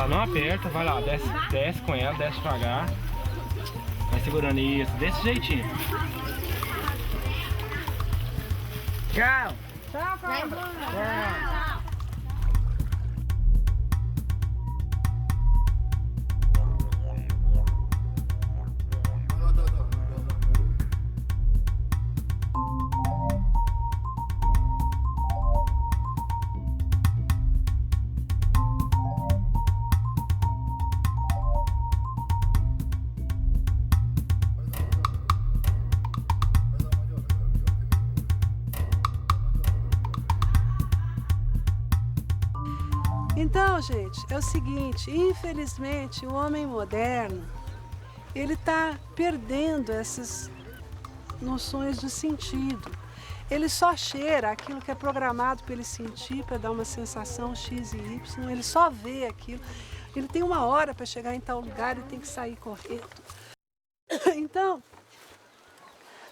Tá, não aperta, vai lá, desce, desce com ela, desce devagar. Vai segurando isso, desse jeitinho. Tchau! Tchau, Carla. Tchau! Então, gente, é o seguinte, infelizmente o homem moderno, ele está perdendo essas noções de sentido. Ele só cheira aquilo que é programado para ele sentir, para dar uma sensação X e Y, ele só vê aquilo. Ele tem uma hora para chegar em tal lugar e tem que sair correndo. Então,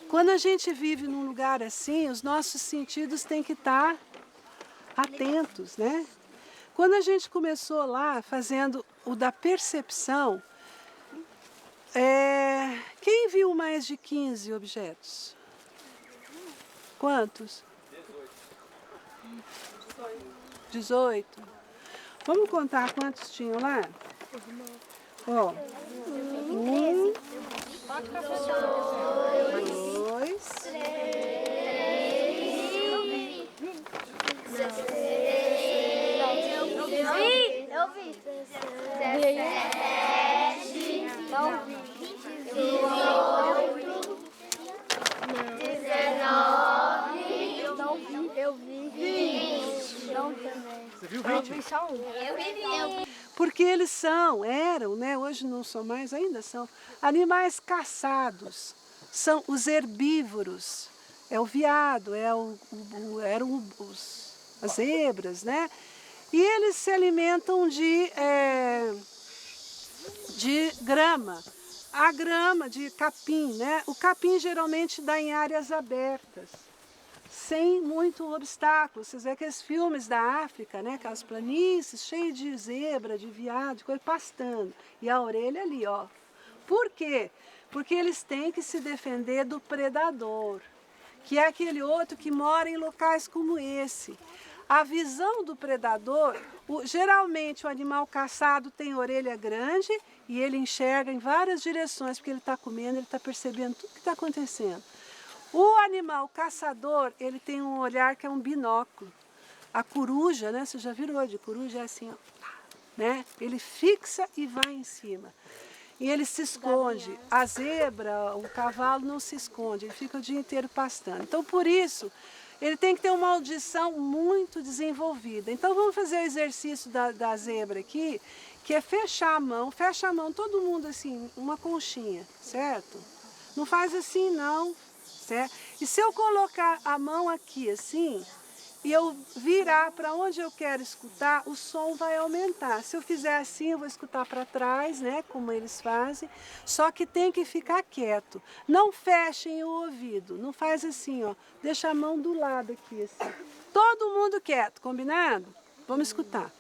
quando a gente vive num lugar assim, os nossos sentidos têm que estar atentos, né? Quando a gente começou lá fazendo o da percepção, quem viu mais de 15 objetos? Quantos? 18. Vamos contar quantos tinham lá? Ó, 1, 2, 20. porque eles eram, né? Hoje não são mais, ainda são animais caçados, são os herbívoros, é o veado, eram as zebras, né? E eles se alimentam de grama, a grama de capim, né? O capim geralmente dá em áreas abertas, sem muito obstáculo. Vocês veem aqueles filmes da África, né? Aquelas planícies cheias de zebra, de veado, de coisa pastando. E a orelha ali, ó. Por quê? Porque eles têm que se defender do predador, que é aquele outro que mora em locais como esse. A visão do predador, geralmente o animal caçado tem orelha grande e ele enxerga em várias direções, porque ele está comendo, ele está percebendo tudo que está acontecendo. O animal caçador, ele tem um olhar que é um binóculo. A coruja, né? Você já virou de coruja, é assim, ó, né? Ele fixa e vai em cima. E ele se esconde. A zebra, o cavalo não se esconde, ele fica o dia inteiro pastando. Então, por isso, ele tem que ter uma audição muito desenvolvida. Então, vamos fazer o exercício da zebra aqui, que é fechar a mão. Fecha a mão, todo mundo assim, uma conchinha, certo? Não faz assim, não. Certo? E se eu colocar a mão aqui assim, e eu virar para onde eu quero escutar, o som vai aumentar. Se eu fizer assim, eu vou escutar para trás, né, como eles fazem, só que tem que ficar quieto. Não fechem o ouvido, não faz assim, ó, deixa a mão do lado aqui, assim. Todo mundo quieto, combinado? Vamos escutar.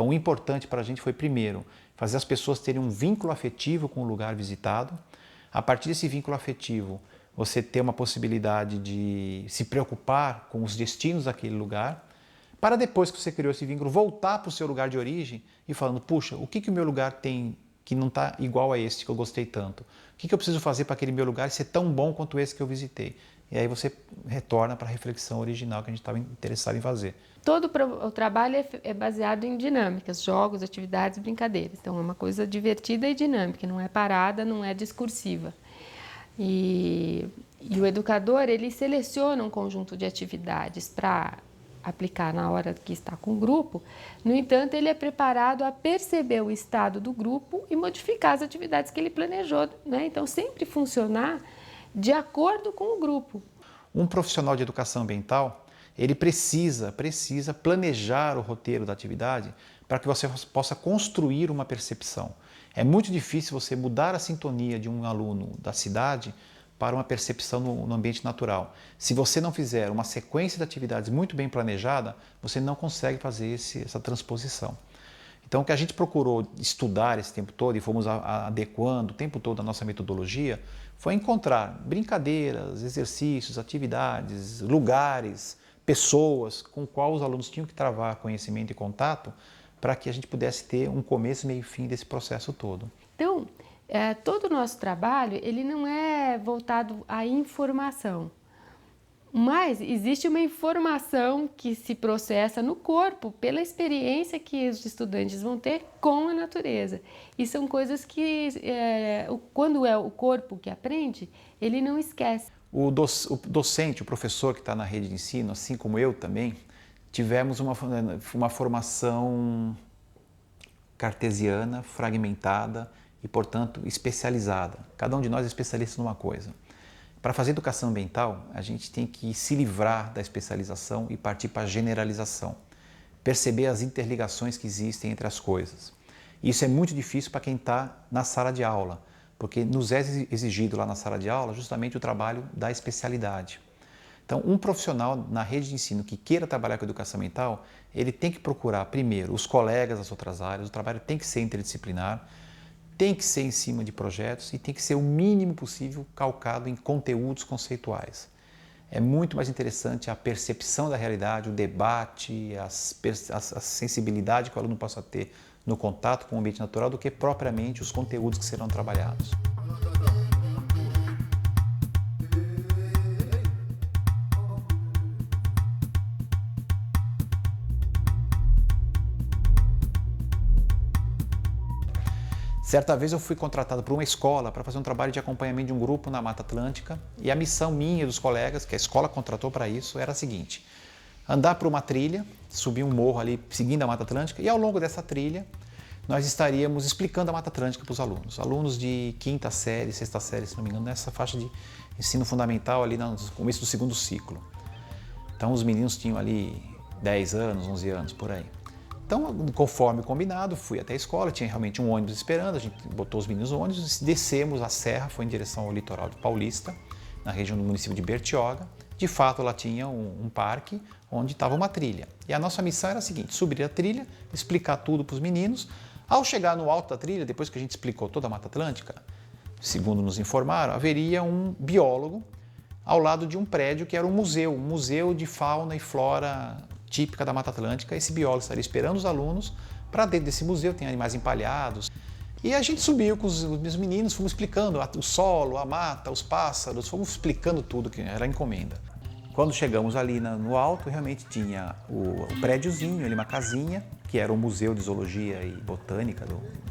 Então, o importante para a gente foi, primeiro, fazer as pessoas terem um vínculo afetivo com o lugar visitado. A partir desse vínculo afetivo, você ter uma possibilidade de se preocupar com os destinos daquele lugar, para depois que você criou esse vínculo, voltar para o seu lugar de origem e falando, puxa, o que o meu lugar tem que não está igual a este que eu gostei tanto? O que eu preciso fazer para aquele meu lugar ser tão bom quanto esse que eu visitei? E aí você retorna para a reflexão original que a gente estava interessado em fazer. Todo o trabalho é baseado em dinâmicas, jogos, atividades, brincadeiras. Então é uma coisa divertida e dinâmica, não é parada, não é discursiva. E o educador, ele seleciona um conjunto de atividades para aplicar na hora que está com o grupo. No entanto, ele é preparado a perceber o estado do grupo e modificar as atividades que ele planejou, né? Então, sempre funcionar de acordo com o grupo. Um profissional de educação ambiental, ele precisa planejar o roteiro da atividade para que você possa construir uma percepção. É muito difícil você mudar a sintonia de um aluno da cidade para uma percepção no ambiente natural. Se você não fizer uma sequência de atividades muito bem planejada, você não consegue fazer essa transposição. Então, o que a gente procurou estudar esse tempo todo e fomos adequando o tempo todo a nossa metodologia foi encontrar brincadeiras, exercícios, atividades, lugares, pessoas com quais os alunos tinham que travar conhecimento e contato para que a gente pudesse ter um começo, meio e fim desse processo todo. Então, todo o nosso trabalho, ele não é voltado à informação, mas existe uma informação que se processa no corpo pela experiência que os estudantes vão ter com a natureza. E são coisas que, quando é o corpo que aprende, ele não esquece. O docente, o professor que está na rede de ensino, assim como eu também, tivemos uma formação cartesiana, fragmentada e, portanto, especializada. Cada um de nós é especialista numa coisa. Para fazer educação ambiental, a gente tem que se livrar da especialização e partir para a generalização. Perceber as interligações que existem entre as coisas. Isso é muito difícil para quem está na sala de aula, porque nos é exigido lá na sala de aula justamente o trabalho da especialidade. Então, um profissional na rede de ensino que queira trabalhar com educação ambiental, ele tem que procurar, primeiro, os colegas das outras áreas, o trabalho tem que ser interdisciplinar, tem que ser em cima de projetos e tem que ser o mínimo possível calcado em conteúdos conceituais. É muito mais interessante a percepção da realidade, o debate, a sensibilidade que o aluno possa ter no contato com o ambiente natural do que propriamente os conteúdos que serão trabalhados. Certa vez eu fui contratado por uma escola para fazer um trabalho de acompanhamento de um grupo na Mata Atlântica e a missão minha e dos colegas, que a escola contratou para isso, era a seguinte: andar por uma trilha, subir um morro ali seguindo a Mata Atlântica e ao longo dessa trilha nós estaríamos explicando a Mata Atlântica para os alunos. Alunos de quinta série, sexta série, se não me engano, nessa faixa de ensino fundamental ali no começo do segundo ciclo. Então os meninos tinham ali 10 anos, 11 anos, por aí. Então, conforme combinado, fui até a escola, tinha realmente um ônibus esperando, a gente botou os meninos no ônibus, descemos a serra, foi em direção ao litoral de Paulista, na região do município de Bertioga. De fato, lá tinha um parque onde estava uma trilha. E a nossa missão era a seguinte: subir a trilha, explicar tudo para os meninos. Ao chegar no alto da trilha, depois que a gente explicou toda a Mata Atlântica, segundo nos informaram, haveria um biólogo ao lado de um prédio que era um museu de fauna e flora típica da Mata Atlântica. Esse biólogo estaria esperando os alunos. Para dentro desse museu tem animais empalhados. E a gente subiu com os meus meninos, fomos explicando o solo, a mata, os pássaros, fomos explicando tudo que era encomenda. Quando chegamos ali no alto, realmente tinha o prédiozinho, ali uma casinha, que era o Museu de Zoologia e Botânica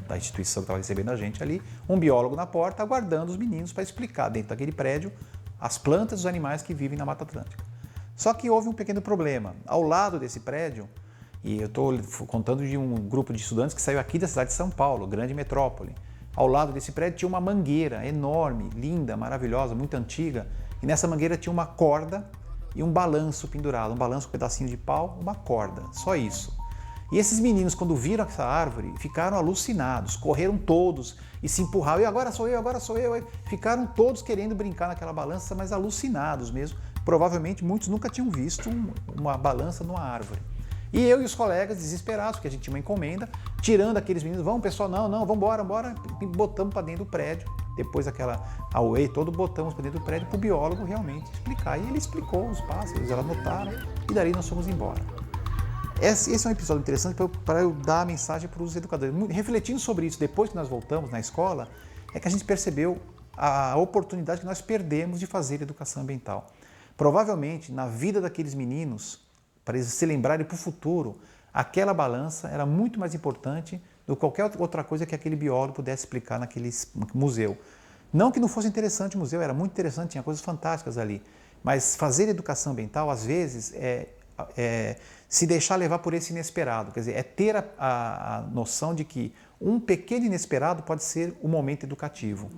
da instituição que estava recebendo a gente ali, um biólogo na porta aguardando os meninos para explicar dentro daquele prédio as plantas e os animais que vivem na Mata Atlântica. Só que houve um pequeno problema. Ao lado desse prédio, e eu estou contando de um grupo de estudantes que saiu aqui da cidade de São Paulo, grande metrópole. Ao lado desse prédio tinha uma mangueira enorme, linda, maravilhosa, muito antiga. E nessa mangueira tinha uma corda e um balanço pendurado. Um balanço com um pedacinho de pau, uma corda, só isso. E esses meninos, quando viram essa árvore, ficaram alucinados, correram todos e se empurraram. E agora sou eu, agora sou eu. Ficaram todos querendo brincar naquela balança, mas alucinados mesmo. Provavelmente muitos nunca tinham visto uma balança numa árvore. E eu e os colegas desesperados, porque a gente tinha uma encomenda, tirando aqueles meninos, vamos pessoal, não, vamos embora, e botamos para dentro do prédio. Depois daquela away todo, botamos para dentro do prédio para o biólogo realmente explicar. E ele explicou os pássaros, elas notaram, e dali nós fomos embora. Esse é um episódio interessante para eu dar a mensagem para os educadores. Refletindo sobre isso, depois que nós voltamos na escola, é que a gente percebeu a oportunidade que nós perdemos de fazer educação ambiental. Provavelmente, na vida daqueles meninos, para eles se lembrarem para o futuro, aquela balança era muito mais importante do que qualquer outra coisa que aquele biólogo pudesse explicar naquele museu. Não que não fosse interessante o museu, era muito interessante, tinha coisas fantásticas ali. Mas fazer educação ambiental, às vezes, é se deixar levar por esse inesperado. Quer dizer, é ter a noção de que um pequeno inesperado pode ser um momento educativo.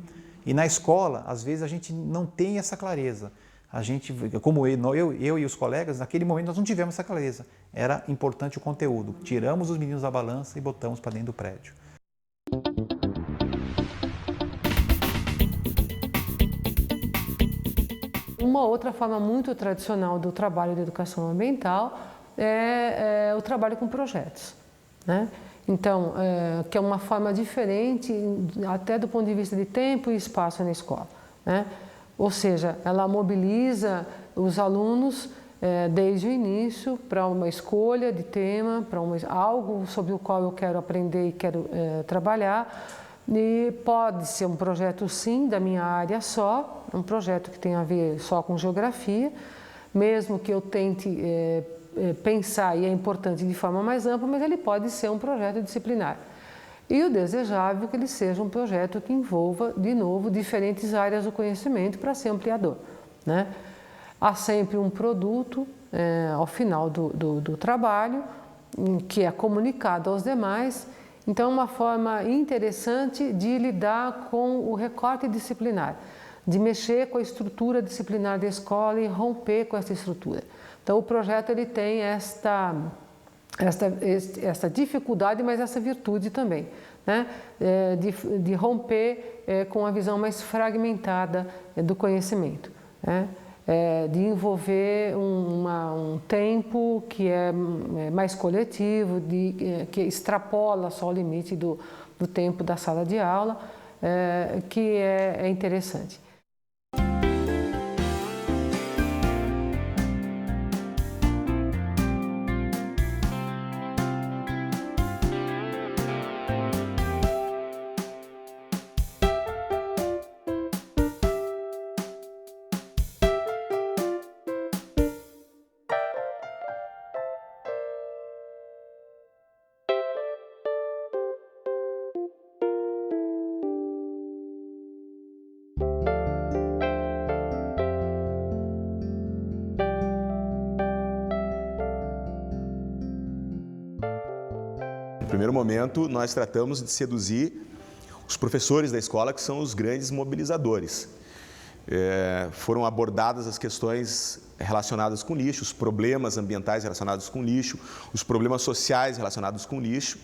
E na escola, às vezes, a gente não tem essa clareza. A gente, como eu e os colegas, naquele momento nós não tivemos essa clareza. Era importante o conteúdo. Tiramos os meninos da balança e botamos para dentro do prédio. Uma outra forma muito tradicional do trabalho de educação ambiental é o trabalho com projetos, né? Então, que é uma forma diferente, até do ponto de vista de tempo e espaço na escola, né? Ou seja, ela mobiliza os alunos desde o início para uma escolha de tema, para algo sobre o qual eu quero aprender e quero trabalhar. E pode ser um projeto, sim, da minha área só, um projeto que tem a ver só com geografia, mesmo que eu tente pensar, e é importante de forma mais ampla, mas ele pode ser um projeto disciplinar. E o desejável é que ele seja um projeto que envolva, de novo, diferentes áreas do conhecimento para ser ampliador, né? Há sempre um produto ao final do trabalho que é comunicado aos demais. Então, uma forma interessante de lidar com o recorte disciplinar, de mexer com a estrutura disciplinar da escola e romper com essa estrutura. Então, o projeto ele tem esta dificuldade, mas essa virtude também, né? De romper com a visão mais fragmentada do conhecimento, né? De envolver um tempo que é mais coletivo, que extrapola só o limite do tempo da sala de aula, que é interessante. No primeiro momento, nós tratamos de seduzir os professores da escola, que são os grandes mobilizadores. Foram abordadas as questões relacionadas com lixo, os problemas ambientais relacionados com lixo, os problemas sociais relacionados com lixo,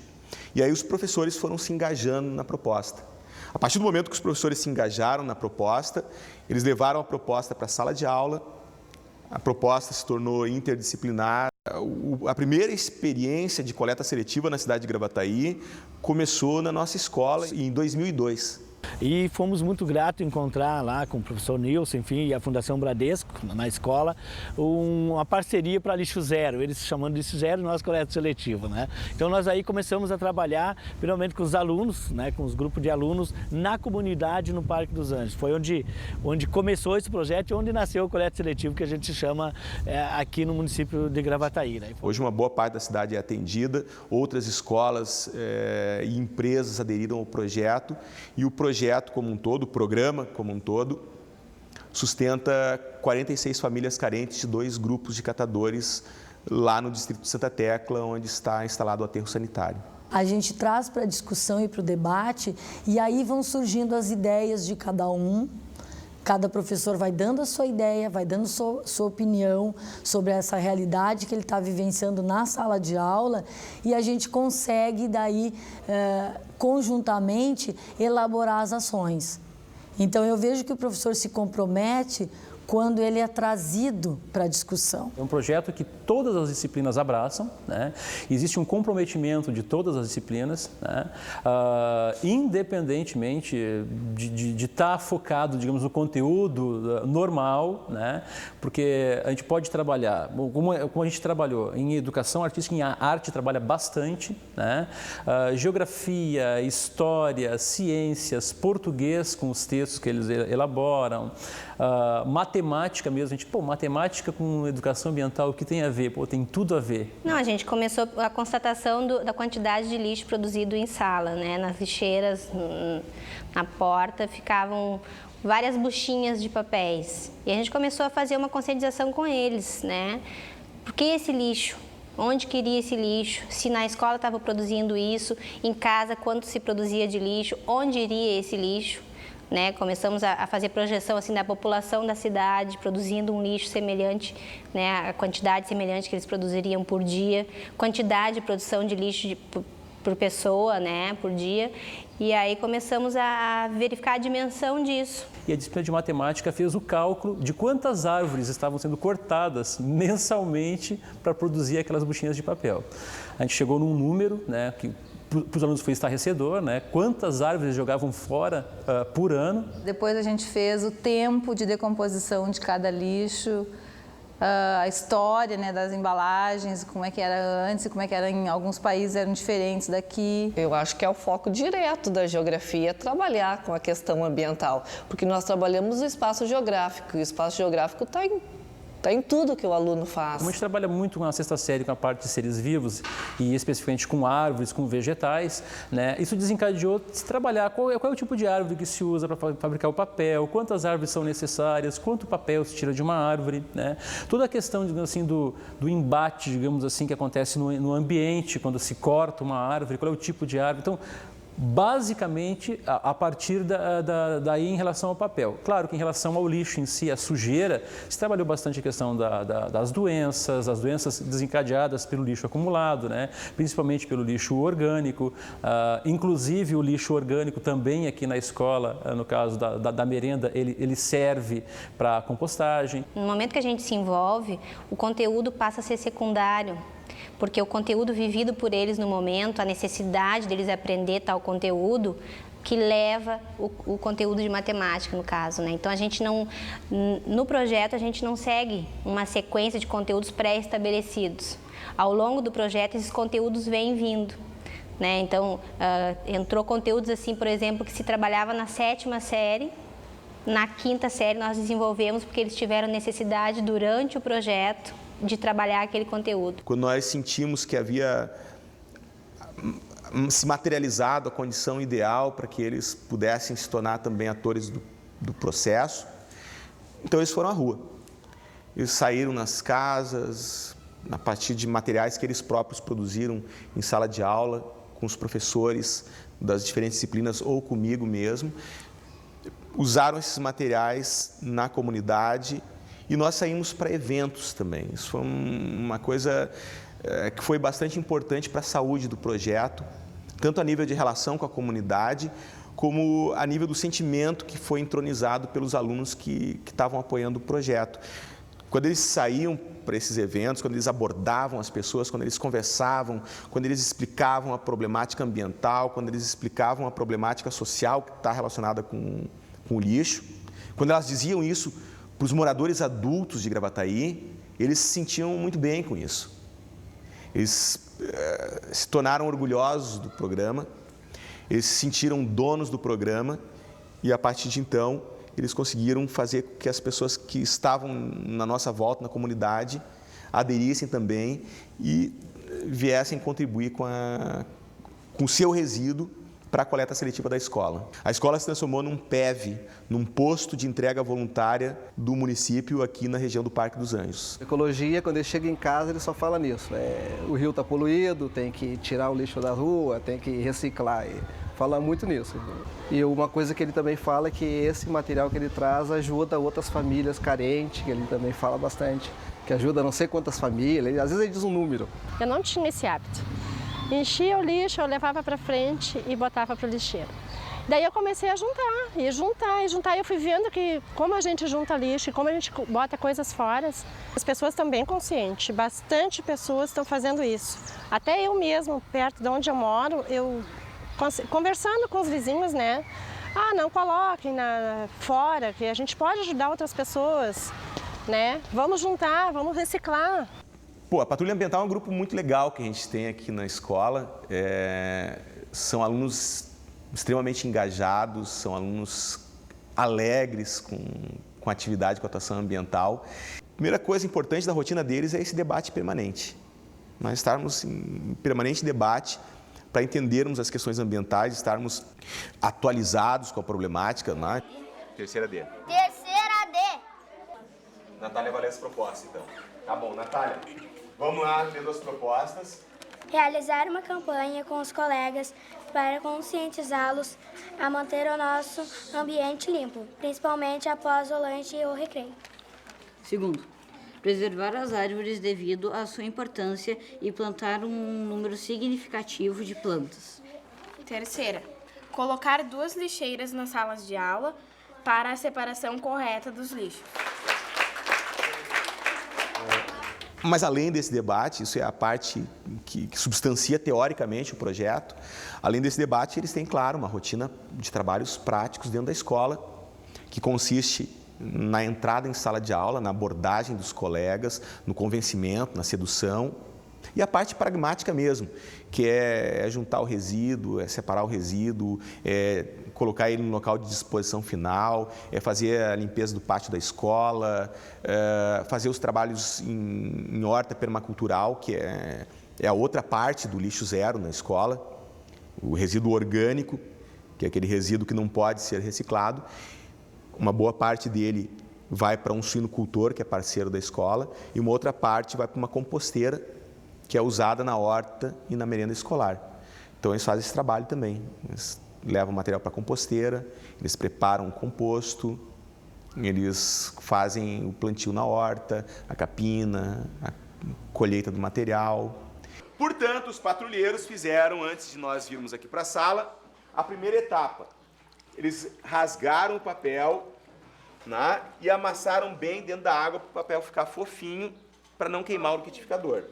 e aí os professores foram se engajando na proposta. A partir do momento que os professores se engajaram na proposta, eles levaram a proposta para a sala de aula, a proposta se tornou interdisciplinar. A primeira experiência de coleta seletiva na cidade de Gravataí começou na nossa escola em 2002. E fomos muito gratos encontrar lá com o professor Nilson, enfim, e a Fundação Bradesco, na escola, uma parceria para lixo zero, eles chamando de lixo zero e nós coleta seletiva, né? Então nós aí começamos a trabalhar, primeiramente com os alunos, né, com os grupos de alunos na comunidade no Parque dos Anjos. Foi onde começou esse projeto e onde nasceu o coleta seletivo, que a gente chama aqui no município de Gravataí, né? Hoje uma boa parte da cidade é atendida, outras escolas e empresas aderiram ao projeto, e o projeto como um todo, o programa como um todo, sustenta 46 famílias carentes de 2 grupos de catadores lá no distrito de Santa Tecla, onde está instalado o aterro sanitário. A gente traz para a discussão e para o debate, e aí vão surgindo as ideias de cada um. Cada professor vai dando a sua ideia, vai dando sua opinião sobre essa realidade que ele está vivenciando na sala de aula, e a gente consegue daí, conjuntamente, elaborar as ações. Então, eu vejo que o professor se compromete quando ele é trazido para a discussão. É um projeto que todas as disciplinas abraçam, né? Existe um comprometimento de todas as disciplinas, né? Independentemente de estar focado, digamos, no conteúdo normal, né? Porque a gente pode trabalhar, como a gente trabalhou em educação artística, em arte trabalha bastante, né? Geografia, história, ciências, português com os textos que eles elaboram, matemática mesmo, matemática com educação ambiental, o que tem a ver? Tem tudo a ver. Não, a gente começou a constatação da quantidade de lixo produzido em sala, né? Nas lixeiras, na porta, ficavam várias buchinhas de papéis. E a gente começou a fazer uma conscientização com eles, né? Por que esse lixo? Onde que iria esse lixo? Se na escola estava produzindo isso, em casa quanto se produzia de lixo, onde iria esse lixo? Né? Começamos a fazer projeção assim, da população da cidade, produzindo um lixo semelhante, né? A quantidade semelhante que eles produziriam por dia, quantidade de produção de lixo por pessoa, né? Por dia. E aí começamos a verificar a dimensão disso. E a disciplina de matemática fez o cálculo de quantas árvores estavam sendo cortadas mensalmente para produzir aquelas buchinhas de papel. A gente chegou num número, né, que para os alunos foi estarrecedor, né? Quantas árvores jogavam fora por ano. Depois a gente fez o tempo de decomposição de cada lixo, a história, né, das embalagens, como é que era antes e como é que era em alguns países eram diferentes daqui. Eu acho que é o foco direto da geografia, trabalhar com a questão ambiental, porque nós trabalhamos o espaço geográfico, e o espaço geográfico está em tudo que o aluno faz. Como a gente trabalha muito com a sexta série, com a parte de seres vivos e especificamente com árvores, com vegetais, né? Isso desencadeou se trabalhar qual é o tipo de árvore que se usa para fabricar o papel, quantas árvores são necessárias, quanto papel se tira de uma árvore, né? Toda a questão, digamos assim, do embate, digamos assim, que acontece no ambiente quando se corta uma árvore, qual é o tipo de árvore. Então, basicamente, a partir daí em relação ao papel. Claro que em relação ao lixo em si, a sujeira, se trabalhou bastante a questão das doenças, as doenças desencadeadas pelo lixo acumulado, né? Principalmente pelo lixo orgânico, inclusive o lixo orgânico também aqui na escola, no caso da merenda, ele serve para compostagem. No momento que a gente se envolve, o conteúdo passa a ser secundário. Porque o conteúdo vivido por eles no momento, a necessidade deles aprender tal conteúdo, que leva o conteúdo de matemática, no caso, né? Então, a gente não, no projeto, a gente não segue uma sequência de conteúdos pré-estabelecidos. Ao longo do projeto, esses conteúdos vêm vindo, né? Então, entrou conteúdos assim, por exemplo, que se trabalhava na 7ª série, na 5ª série nós desenvolvemos porque eles tiveram necessidade durante o projeto de trabalhar aquele conteúdo. Quando nós sentimos que havia se materializado a condição ideal para que eles pudessem se tornar também atores do processo, então eles foram à rua. Eles saíram nas casas, a partir de materiais que eles próprios produziram em sala de aula, com os professores das diferentes disciplinas ou comigo mesmo, usaram esses materiais na comunidade. E nós saímos para eventos também. Isso foi uma coisa que foi bastante importante para a saúde do projeto, tanto a nível de relação com a comunidade, como a nível do sentimento que foi entronizado pelos alunos que estavam apoiando o projeto. Quando eles saíam para esses eventos, quando eles abordavam as pessoas, quando eles conversavam, quando eles explicavam a problemática ambiental, quando eles explicavam a problemática social que está relacionada com o lixo, quando elas diziam isso para os moradores adultos de Gravataí, eles se sentiam muito bem com isso. Eles se tornaram orgulhosos do programa, eles se sentiram donos do programa e, a partir de então, eles conseguiram fazer com que as pessoas que estavam na nossa volta, na comunidade, aderissem também e viessem contribuir com o seu resíduo para a coleta seletiva da escola. A escola se transformou num PEV, num posto de entrega voluntária do município aqui na região do Parque dos Anjos. Ecologia, quando ele chega em casa, ele só fala nisso. O rio está poluído, tem que tirar o lixo da rua, tem que reciclar. Fala muito nisso. E uma coisa que ele também fala é que esse material que ele traz ajuda outras famílias carentes, que ele também fala bastante, que ajuda não sei quantas famílias, às vezes ele diz um número. Eu não tinha esse hábito. Enchia o lixo, eu levava para frente e botava para o lixeiro. Daí eu comecei a juntar, e eu fui vendo que como a gente junta lixo e como a gente bota coisas fora, as pessoas estão bem conscientes, bastante pessoas estão fazendo isso. Até eu mesmo, perto de onde eu moro, eu conversando com os vizinhos, né? Ah, não coloquem fora, que a gente pode ajudar outras pessoas, né? Vamos juntar, vamos reciclar. Pô, a Patrulha Ambiental é um grupo muito legal que a gente tem aqui na escola. São alunos extremamente engajados, são alunos alegres com a atividade, com a atuação ambiental. A primeira coisa importante da rotina deles é esse debate permanente. Nós estarmos em permanente debate para entendermos as questões ambientais, estarmos atualizados com a problemática. Né? Terceira D. Terceira D. Natália vai ler as propostas, então. Tá bom, Natália. Vamos lá, lendo as propostas. Realizar uma campanha com os colegas para conscientizá-los a manter o nosso ambiente limpo, principalmente após o lanche e o recreio. Segundo, preservar as árvores devido à sua importância e plantar um número significativo de plantas. Terceira, colocar 2 lixeiras nas salas de aula para a separação correta dos lixos. Mas além desse debate, isso é a parte que substancia teoricamente o projeto, além desse debate eles têm, claro, uma rotina de trabalhos práticos dentro da escola, que consiste na entrada em sala de aula, na abordagem dos colegas, no convencimento, na sedução, e a parte pragmática mesmo, que é juntar o resíduo, é separar o resíduo, é colocar ele no local de disposição final, é fazer a limpeza do pátio da escola, fazer os trabalhos em horta permacultural, que é a outra parte do lixo zero na escola, o resíduo orgânico, que é aquele resíduo que não pode ser reciclado. Uma boa parte dele vai para um suinocultor, que é parceiro da escola, e uma outra parte vai para uma composteira, que é usada na horta e na merenda escolar. Então, eles fazem esse trabalho também. Eles levam material para a composteira, eles preparam o composto, eles fazem o plantio na horta, a capina, a colheita do material. Portanto, os patrulheiros fizeram, antes de nós virmos aqui para a sala, a primeira etapa. Eles rasgaram o papel, né, e amassaram bem dentro da água para o papel ficar fofinho, para não queimar o liquidificador.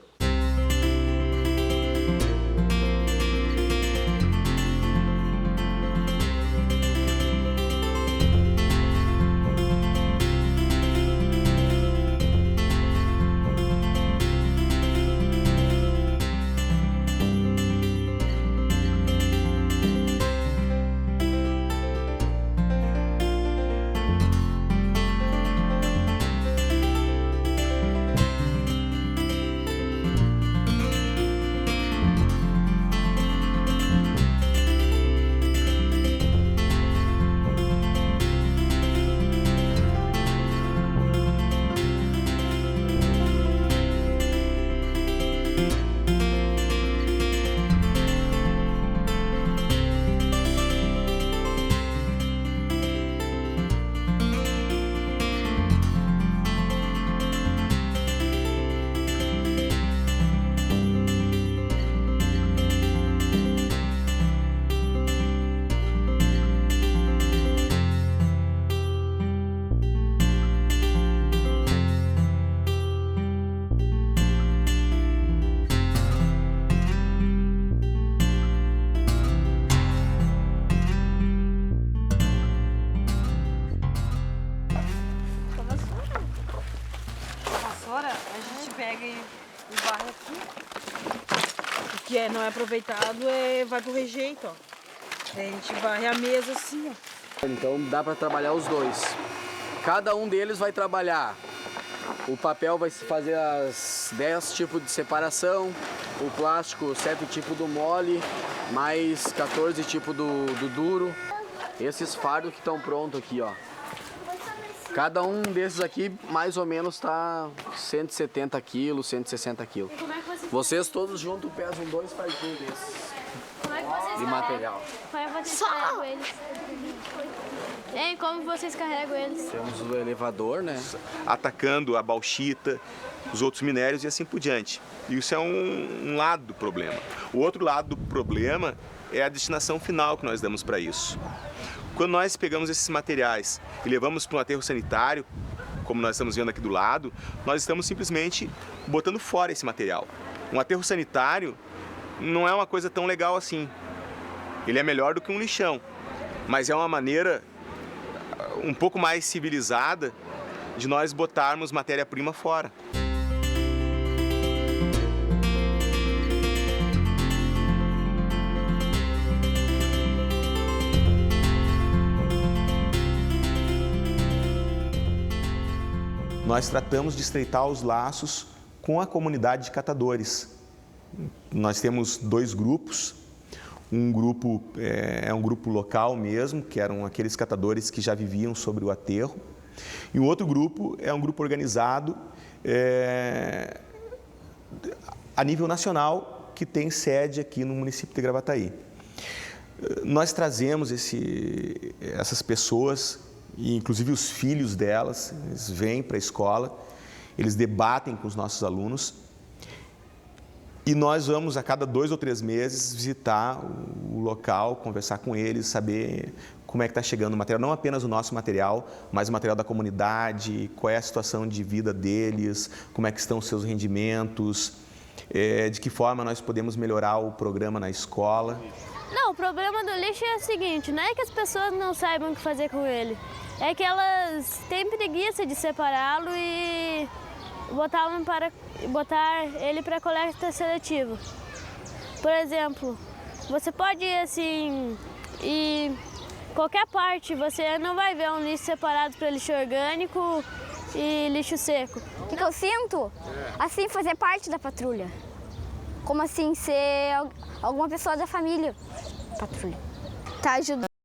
O que não é aproveitado vai pro rejeito, ó. A gente varre a mesa assim, ó. Então dá para trabalhar os dois. Cada um deles vai trabalhar. O papel vai fazer as 10 tipos de separação, o plástico 7 tipos do mole, mais 14 tipos do duro. Esses fardos que estão prontos aqui, ó. Cada um desses aqui, mais ou menos, está 170 quilos, 160 quilos. Vocês todos juntos pesam 2 fardinhos desses de material. Como é que vocês carregam eles? Hein, como vocês carregam eles? Temos o elevador, né? Atacando a bauxita, os outros minérios e assim por diante. Isso é um lado do problema. O outro lado do problema é a destinação final que nós damos para isso. Quando nós pegamos esses materiais e levamos para um aterro sanitário, como nós estamos vendo aqui do lado, nós estamos simplesmente botando fora esse material. Um aterro sanitário não é uma coisa tão legal assim. Ele é melhor do que um lixão, mas é uma maneira um pouco mais civilizada de nós botarmos matéria-prima fora. Nós tratamos de estreitar os laços com a comunidade de catadores. Nós temos 2 grupos. Um grupo é um grupo local mesmo, que eram aqueles catadores que já viviam sobre o aterro. E o outro grupo é um grupo organizado a nível nacional, que tem sede aqui no município de Gravataí. Nós trazemos essas pessoas, e inclusive os filhos delas, eles vêm para a escola, eles debatem com os nossos alunos e nós vamos a cada 2 ou 3 meses visitar o local, conversar com eles, saber como é que está chegando o material, não apenas o nosso material, mas o material da comunidade, qual é a situação de vida deles, como é que estão os seus rendimentos, de que forma nós podemos melhorar o programa na escola. Não, o problema do lixo é o seguinte, não é que as pessoas não saibam o que fazer com ele, é que elas têm preguiça de separá-lo e botar ele para coleta seletiva. Por exemplo, você pode ir assim, e qualquer parte, você não vai ver um lixo separado para lixo orgânico e lixo seco. O que eu sinto? Assim, fazer parte da patrulha. Como assim, ser alguma pessoa da família. Patrulha. Tá ajudando